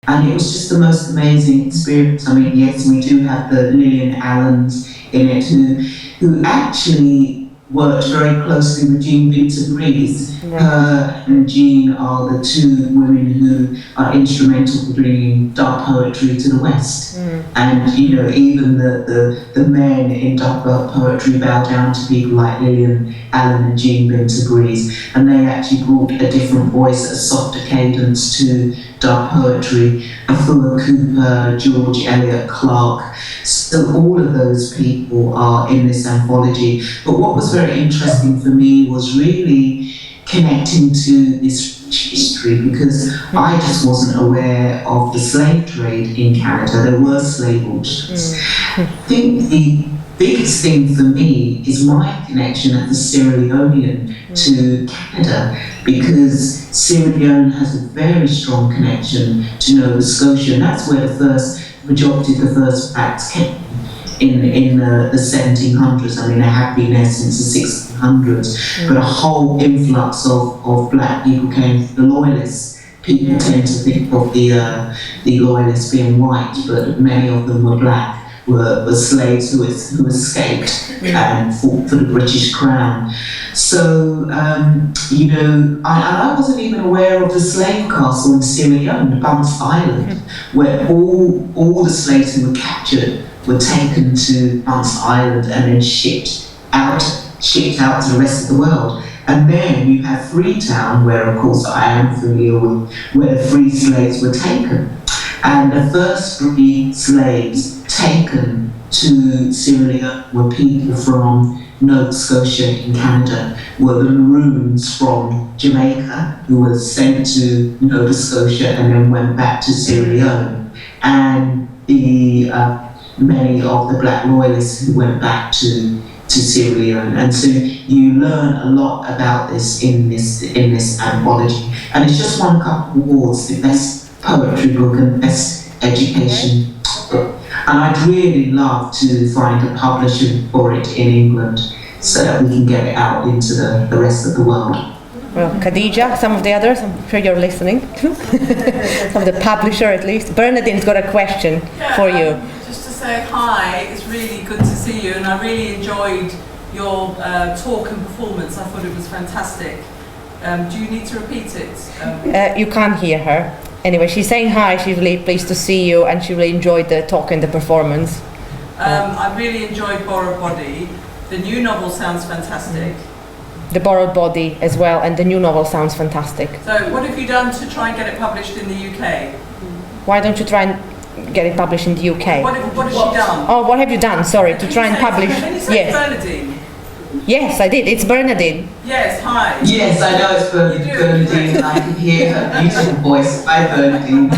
And it was just the most amazing experience. I mean, yes, we do have the Lillian Allens in it who actually worked very closely with Jean Binter-Breeze. Her and Jean are the two women who are instrumental in bringing dark poetry to the West. And you know, even the men in dark poetry bow down to people like Lillian Allen and Jean Binter-Breeze, and they actually brought a different voice, a softer cadence to dark poetry. Afua Cooper, George Eliot Clarke. So all of those people are in this anthology. But what was very interesting for me was really connecting to this history, because I just wasn't aware of the slave trade in Canada. There were slave auctions. I think the biggest thing for me is my connection as a Sierra Leonean to Canada, because Sierra Leone has a very strong connection to Nova Scotia, and that's where the majority of the first blacks came in the 1700s. I mean, they have been there since the 1600s, but a whole influx of black people came from the Loyalists. People tend to think of the Loyalists being white, but many of them were black. Were slaves who escaped and fought for the British Crown. So, you know, I wasn't even aware of the slave castle in Sierra Leone, Bunce Island, where all the slaves who were captured were taken to Bunce Island and then shipped out to the rest of the world. And then you have Freetown, where of course I am familiar with, where the free slaves were taken. And the first free slaves taken to Sierra Leone were people from Nova Scotia in Canada, were the Maroons from Jamaica, who were sent to Nova Scotia and then went back to Sierra Leone, and the many of the black loyalists who went back to Sierra Leone. And so you learn a lot about this in this anthology, and it's just won a couple of awards, the best poetry book and best education book. And I'd really love to find a publisher for it in England so that we can get it out into the rest of the world. Well, Khadija, some of the others, I'm sure you're listening. Some of the publisher at least. Bernadine's got a question for you. Just to say hi, it's really good to see you, and I really enjoyed your talk and performance. I thought it was fantastic. Do you need to repeat it? You can't hear her. Anyway, she's saying hi, she's really pleased to see you, and she really enjoyed the talk and the performance. I really enjoyed Borrowed Body. The new novel sounds fantastic. The Borrowed Body as well, and the new novel sounds fantastic. So what have you done to try and get it published in the UK? Why don't you try and get it published in the UK? What has she done? Oh, what have you done? Sorry, to try and publish. Can you say Bernadine? Yes, I did. It's Bernadine. Yes, hi. Yes, I know it's Bernadine. I can hear her beautiful voice. Hi, Bernadine.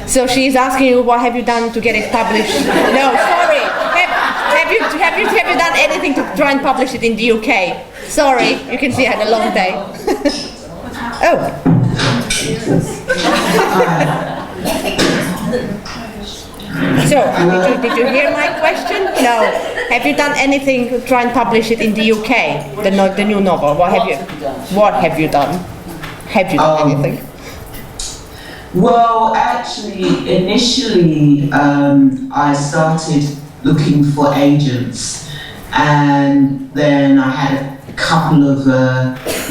So she's asking you, what have you done to get it published? No, sorry. Have you done anything to try and publish it in the UK? Sorry, you can see I had a long day. Oh. So, did you hear my question? No. Have you done anything to try and publish it in the UK? The new novel. What have you done? Have you done anything? Well, actually, initially, I started looking for agents, and then I had a couple of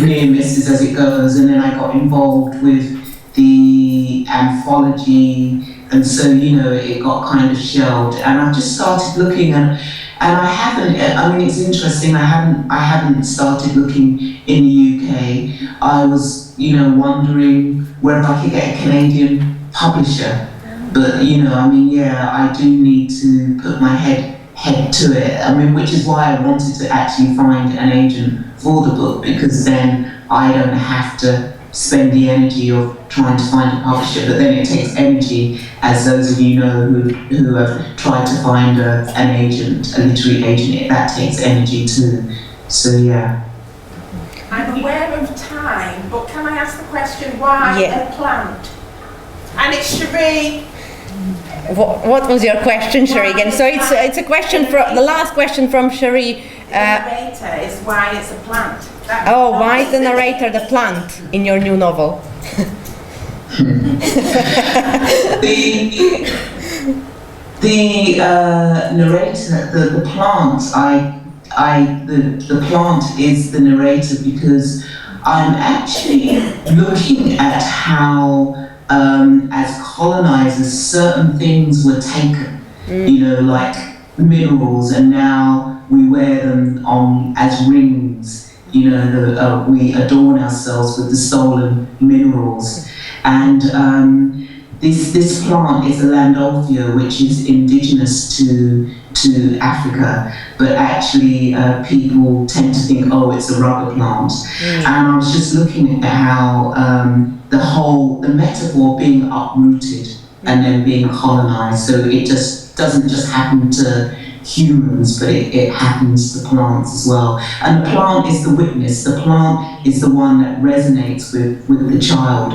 near misses as it goes, and then I got involved with the anthology, and so, you know, it got kind of shelved, and I just started looking, and I haven't, I mean, it's interesting, I haven't started looking in the UK. I was, you know, wondering whether I could get a Canadian publisher, but, you know, I mean, yeah, I do need to put my head to it, I mean, which is why I wanted to actually find an agent for the book, because then I don't have to spend the energy of trying to find a publisher, but then it takes energy, as those of you know who have tried to find an agent, a literary agent, that takes energy too. So yeah. I'm aware of time, but can I ask the question, why a plant? And it's Cherie. What was your question, Cherie? Again, so it's a question from the last question from Cherie. The narrator is why it's a plant. Why is the narrator the plant in your new novel? the narrator, the plant, the plant is the narrator because I'm actually looking at how, as colonizers, certain things were taken, you know, like minerals, and now we wear them on as rings. You know, we adorn ourselves with the stolen minerals, and this plant is a Landolfia, which is indigenous to Africa, but actually people tend to think, oh, it's a rubber plant. And I was just looking at how the metaphor being uprooted and then being colonized, so it just doesn't just happen to humans, but it happens to plants as well. And the plant is the witness. The plant is the one that resonates with the child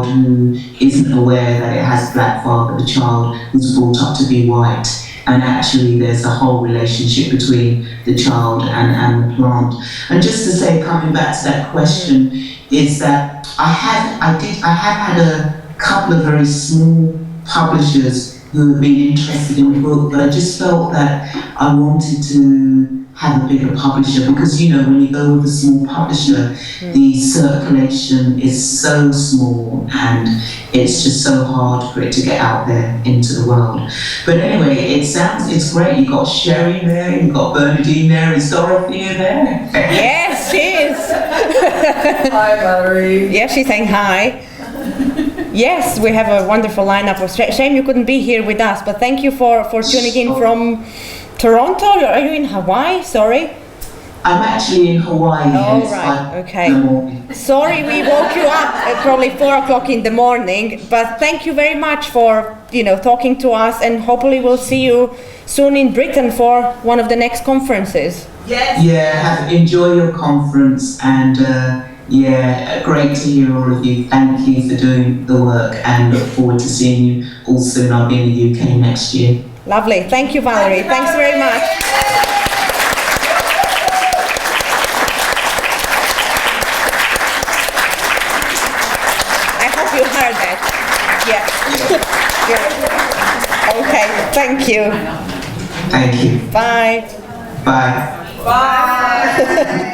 who isn't aware that it has black father, the child who's brought up to be white. And actually there's a whole relationship between the child and the plant. And just to say, coming back to that question, is that I have had a couple of very small publishers who have been interested in the book, but I just felt that I wanted to have a bigger publisher, because you know, when you go with a small publisher, the circulation is so small and it's just so hard for it to get out there into the world. But anyway, it's great. You've got Sherry there, you've got Bernadine there, is Dorothea there? Yes, she is. Hi, Valerie. Yeah, she's saying hi. Yes, we have a wonderful lineup. Shame you couldn't be here with us, but thank you for tuning in from Toronto. Are you in Hawaii? Sorry. I'm actually in Hawaii. Oh, right. Okay. Sorry we woke you up at probably 4 o'clock in the morning, but thank you very much for, you know, talking to us, and hopefully we'll see you soon in Britain for one of the next conferences. Yes. Yeah, enjoy your conference, and yeah, great to hear all of you. Thank you for doing the work, and look forward to seeing you all soon. I'll be in the UK next year. Lovely. Thank you, Valerie. Thanks very much. I hope you heard that. Yeah. Good. Okay. Thank you. Thank you. Bye. Bye. Bye.